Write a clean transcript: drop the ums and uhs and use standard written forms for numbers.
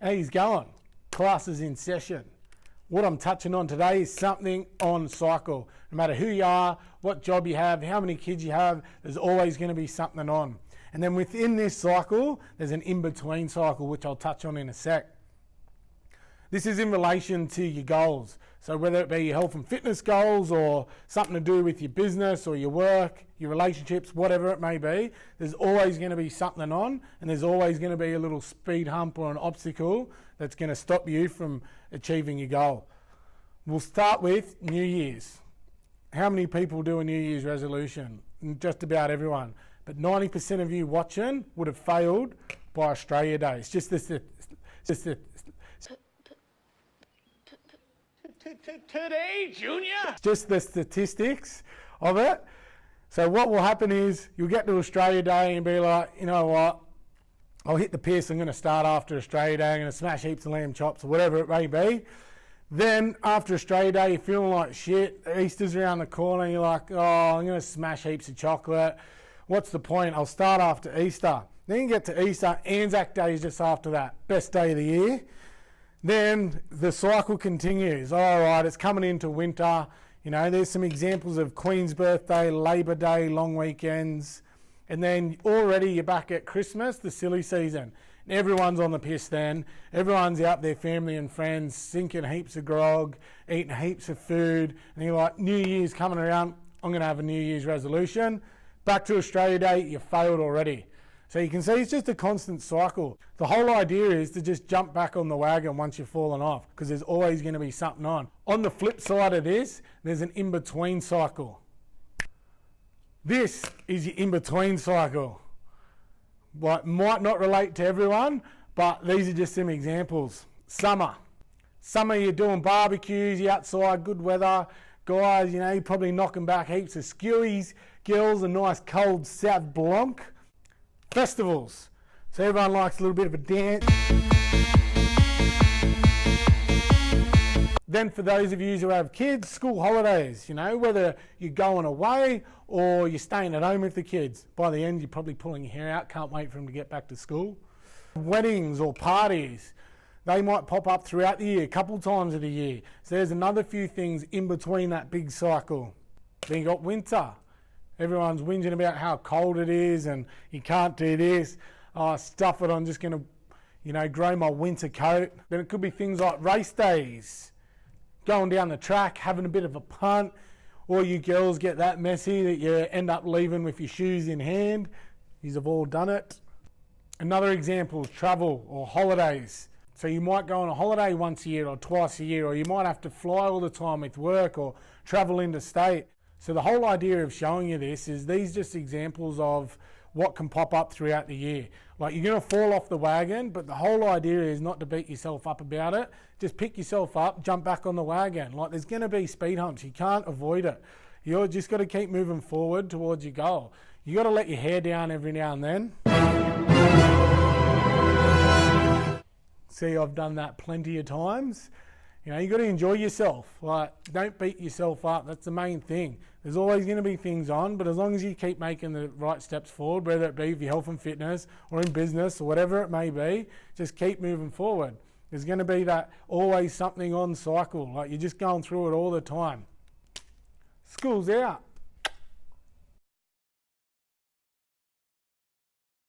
How he's going? Class is in session. What I'm touching on today is something on cycle. No matter who you are, what job you have, how many kids you have, there's always going to be something on. And then within this cycle, there's an in-between cycle, which I'll touch on in a sec. This is in relation to your goals. So whether it be your health and fitness goals or something to do with your business or your work, your relationships, whatever it may be, there's always going to be something on, and there's always going to be a little speed hump or an obstacle that's going to stop you from achieving your goal. We'll start with New Year's. How many people do a New Year's resolution? Just about everyone. But 90% of you watching would have failed by Australia Day. It's just Today, Junior? just the statistics of it. So what will happen is you'll get to Australia Day and be like, you know what, I'll hit the piss, I'm going to start after Australia Day, I'm going to smash heaps of lamb chops or whatever it may be. Then after Australia Day, you're feeling like shit, Easter's around the corner, you're like, oh, I'm going to smash heaps of chocolate. What's the point? I'll start after Easter. Then you get to Easter, Anzac Day is just after that, best day of the year. Then the cycle continues. All right, it's coming into winter. You know, there's some examples of Queen's Birthday, Labor Day, long weekends. And then already you're back at Christmas, the silly season. And everyone's on the piss then. Everyone's out there, family and friends, sinking heaps of grog, eating heaps of food. And you're like, New Year's coming around, I'm going to have a New Year's resolution. Back to Australia Day, you failed already. So you can see it's just a constant cycle. The whole idea is to just jump back on the wagon once you've fallen off, because there's always going to be something on. On the flip side of this, there's an in-between cycle. This is your in-between cycle. Well, it might not relate to everyone, but these are just some examples. Summer. Summer, you're doing barbecues, you're outside, good weather. Guys, you know, you're probably knocking back heaps of skewies. Girls, a nice cold Sauv Blanc. Festivals. So everyone likes a little bit of a dance. Then for those of you who have kids, school holidays, you know, whether you're going away or you're staying at home with the kids. By the end, you're probably pulling your hair out, can't wait for them to get back to school. Weddings or parties, they might pop up throughout the year, a couple times of the year. So there's another few things in between that big cycle. Then you got winter. Everyone's whinging about how cold it is and you can't do this. Oh, stuff it, I'm just going to, you know, grow my winter coat. Then it could be things like race days, going down the track, having a bit of a punt, or you girls get that messy that you end up leaving with your shoes in hand. You've all done it. Another example is travel or holidays. So you might go on a holiday once a year or twice a year, or you might have to fly all the time with work or travel interstate. So the whole idea of showing you this is these just examples of what can pop up throughout the year. Like, you're going to fall off the wagon, but the whole idea is not to beat yourself up about it. Just pick yourself up, jump back on the wagon. Like, there's going to be speed humps. You can't avoid it. You're just got to keep moving forward towards your goal. You got to let your hair down every now and then. See, I've done that plenty of times. You know, you got to enjoy yourself. Like, don't beat yourself up. That's the main thing. There's always going to be things on, but as long as you keep making the right steps forward, whether it be for your health and fitness or in business or whatever it may be, just keep moving forward. There's going to be that always something on cycle. Like, you're just going through it all the time. School's out.